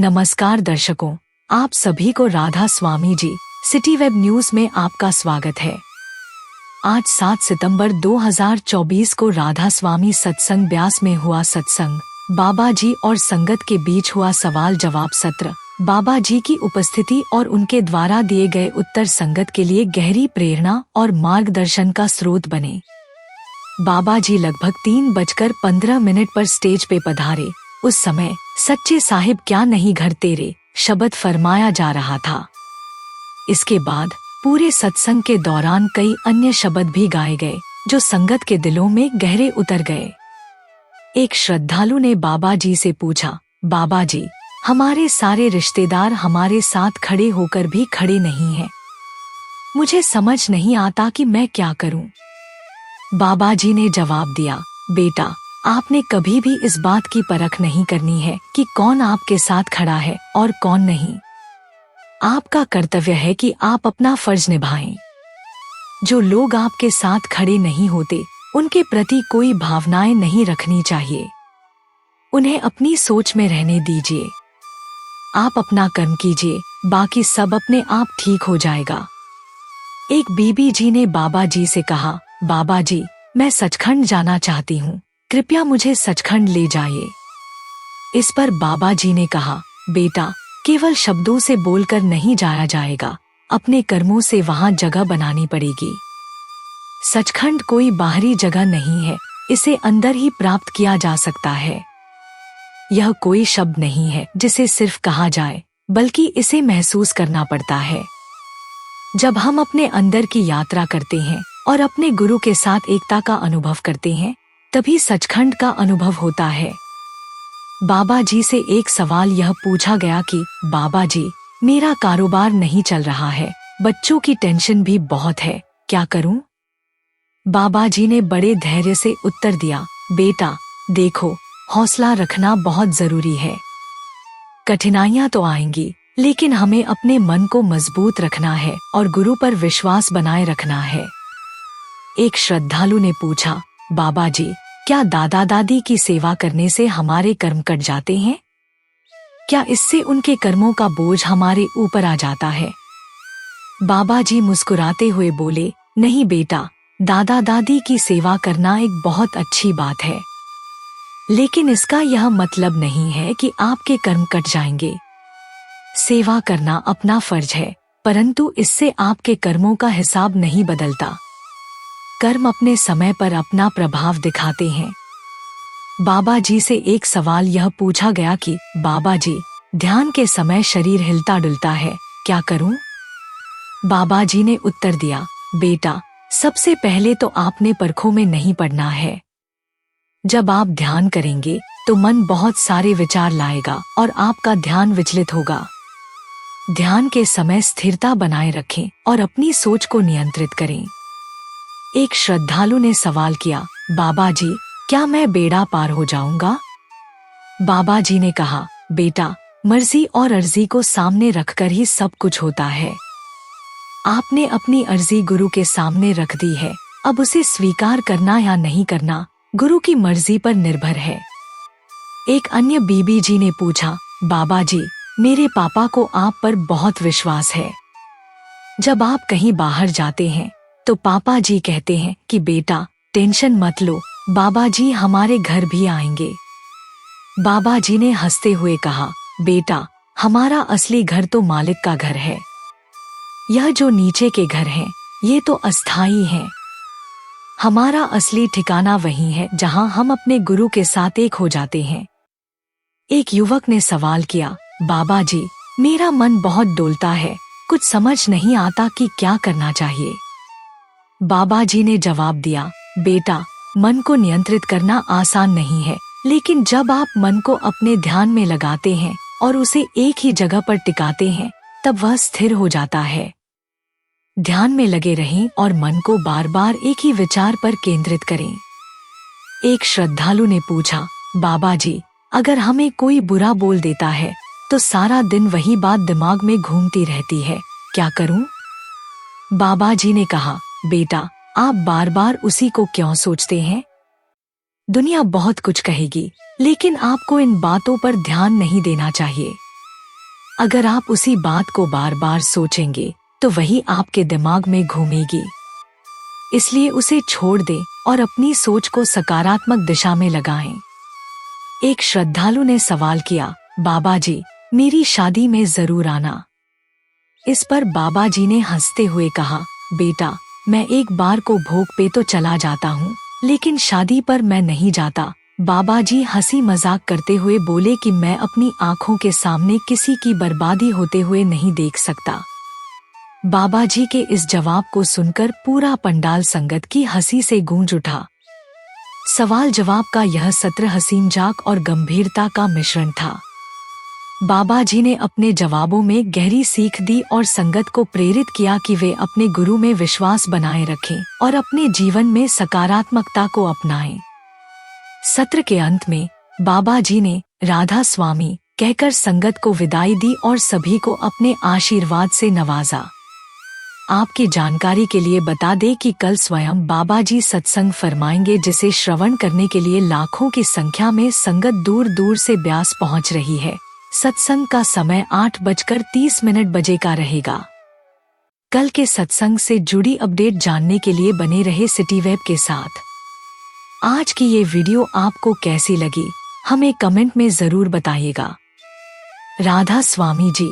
नमस्कार दर्शकों, आप सभी को Radha Swami ji city web news में आपका स्वागत है। आज 7 सितंबर 2024 को राधा स्वामी सत्संग ब्यास में हुआ सत्संग। बाबा जी और संगत के बीच हुआ सवाल जवाब सत्र। बाबा जी की उपस्थिति और उनके द्वारा दिए गए उत्तर संगत के लिए गहरी प्रेरणा और मार्गदर्शन का स्रोत बने। बाबा जी लगभग 3:15 पर स्टेज पे पधारे। उस समय सच्चे साहिब क्या नहीं घर तेरे शब्द फरमाया जा रहा था। इसके बाद पूरे सत्संग के दौरान कई अन्य शब्द भी गाए गए जो संगत के दिलों में गहरे उतर गए। एक श्रद्धालु ने बाबा जी से पूछा, बाबा जी, हमारे सारे रिश्तेदार हमारे साथ खड़े होकर भी खड़े नहीं हैं। मुझे समझ नहीं आता कि मैं क्या करूं। बाबा जी ने जवाब दिया, बेटा, आपने कभी भी इस बात की परख नहीं करनी है कि कौन आपके साथ खड़ा है और कौन नहीं। आपका कर्तव्य है कि आप अपना फर्ज निभाएं। जो लोग आपके साथ खड़े नहीं होते, उनके प्रति कोई भावनाएं नहीं रखनी चाहिए। उन्हें अपनी सोच में रहने दीजिए। आप अपना कर्म कीजिए, बाकी सब अपने आप ठीक हो जाएगा। एक बीबी जी ने बाबा जी से कहा, बाबा जी, मैं सचखंड जाना चाहती हूँ, कृपया मुझे सचखंड ले जाइए। इस पर बाबा जी ने कहा, बेटा, केवल शब्दों से बोलकर नहीं जाया जाएगा, अपने कर्मों से वहाँ जगह बनानी पड़ेगी। सचखंड कोई बाहरी जगह नहीं है, इसे अंदर ही प्राप्त किया जा सकता है। यह कोई शब्द नहीं है जिसे सिर्फ कहा जाए, बल्कि इसे महसूस करना पड़ता है। जब हम अपने अंदर की यात्रा करते हैं और अपने गुरु के साथ एकता का अनुभव करते हैं, तभी सचखंड का अनुभव होता है। बाबा जी से एक सवाल यह पूछा गया कि बाबा जी, मेरा कारोबार नहीं चल रहा है, बच्चों की टेंशन भी बहुत है, क्या करूं? बाबा जी ने बड़े धैर्य से उत्तर दिया, बेटा, देखो, हौसला रखना बहुत जरूरी है। कठिनाइयां तो आएंगी, लेकिन हमें अपने मन को मजबूत रखना है और गुरु पर विश्वास बनाए रखना है। एक श्रद्धालु ने पूछा, बाबा जी, क्या दादा दादी की सेवा करने से हमारे कर्म कट जाते हैं? क्या इससे उनके कर्मों का बोझ हमारे ऊपर आ जाता है? बाबा जी मुस्कुराते हुए बोले, नहीं बेटा, दादा दादी की सेवा करना एक बहुत अच्छी बात है, लेकिन इसका यह मतलब नहीं है कि आपके कर्म कट जाएंगे। सेवा करना अपना फर्ज है, परंतु इससे आपके कर्मों का हिसाब नहीं बदलता। कर्म अपने समय पर अपना प्रभाव दिखाते हैं। बाबा जी से एक सवाल यह पूछा गया कि बाबा जी, ध्यान के समय शरीर हिलता डुलता है, क्या करूं? बाबा जी ने उत्तर दिया, बेटा, सबसे पहले तो आपने परखों में नहीं पड़ना है। जब आप ध्यान करेंगे तो मन बहुत सारे विचार लाएगा और आपका ध्यान विचलित होगा। ध्यान के समय स्थिरता बनाए रखें और अपनी सोच को नियंत्रित करें। एक श्रद्धालु ने सवाल किया, बाबा जी, क्या मैं बेड़ा पार हो जाऊंगा? बाबा जी ने कहा, बेटा, मर्जी और अर्जी को सामने रखकर ही सब कुछ होता है। आपने अपनी अर्जी गुरु के सामने रख दी है, अब उसे स्वीकार करना या नहीं करना गुरु की मर्जी पर निर्भर है। एक अन्य बीबी जी ने पूछा, बाबा जी, मेरे पापा को आप पर बहुत विश्वास है। जब आप कहीं बाहर जाते हैं तो पापा जी कहते हैं कि बेटा, टेंशन मत लो, बाबा जी हमारे घर भी आएंगे। बाबा जी ने हंसते हुए कहा, बेटा, हमारा असली घर तो मालिक का घर है। यह जो नीचे के घर हैं, ये तो अस्थाई हैं। हमारा असली ठिकाना वही है जहां हम अपने गुरु के साथ एक हो जाते हैं। एक युवक ने सवाल किया, बाबा जी, मेरा मन बहुत डोलता है, कुछ समझ नहीं आता कि क्या करना चाहिए। बाबा जी ने जवाब दिया, बेटा, मन को नियंत्रित करना आसान नहीं है, लेकिन जब आप मन को अपने ध्यान में लगाते हैं और उसे एक ही जगह पर टिकाते हैं, तब वह स्थिर हो जाता है। ध्यान में लगे रहें और मन को बार बार एक ही विचार पर केंद्रित करें। एक श्रद्धालु ने पूछा, बाबा जी, अगर हमें कोई बुरा बोल देता है तो सारा दिन वही बात दिमाग में घूमती रहती है, क्या करूं? बाबा जी ने कहा, बेटा, आप बार बार उसी को क्यों सोचते हैं? दुनिया बहुत कुछ कहेगी, लेकिन आपको इन बातों पर ध्यान नहीं देना चाहिए। अगर आप उसी बात को बार बार सोचेंगे तो वही आपके दिमाग में घूमेगी। इसलिए उसे छोड़ दें और अपनी सोच को सकारात्मक दिशा में लगाएं। एक श्रद्धालु ने सवाल किया, बाबा जी, मेरी शादी में जरूर आना। इस पर बाबा जी ने हंसते हुए कहा, बेटा, मैं एक बार को भोग पे तो चला जाता हूँ, लेकिन शादी पर मैं नहीं जाता। बाबा जी हंसी मजाक करते हुए बोले कि मैं अपनी आंखों के सामने किसी की बर्बादी होते हुए नहीं देख सकता। बाबा जी के इस जवाब को सुनकर पूरा पंडाल संगत की हंसी से गूंज उठा। सवाल जवाब का यह सत्र हंसी मजाक और गंभीरता का मिश्रण था। बाबा जी ने अपने जवाबों में गहरी सीख दी और संगत को प्रेरित किया कि वे अपने गुरु में विश्वास बनाए रखें और अपने जीवन में सकारात्मकता को अपनाएं। सत्र के अंत में बाबा जी ने राधा स्वामी कहकर संगत को विदाई दी और सभी को अपने आशीर्वाद से नवाजा। आपकी जानकारी के लिए बता दें कि कल स्वयं बाबा जी सत्संग फरमाएंगे, जिसे श्रवण करने के लिए लाखों की संख्या में संगत दूर दूर से ब्यास पहुंच रही है। सत्संग का समय 8:30 बजे का रहेगा। कल के सत्संग से जुड़ी अपडेट जानने के लिए बने रहे सिटी वेब के साथ। आज की ये वीडियो आपको कैसी लगी, हमें कमेंट में जरूर बताइएगा। राधा स्वामी जी।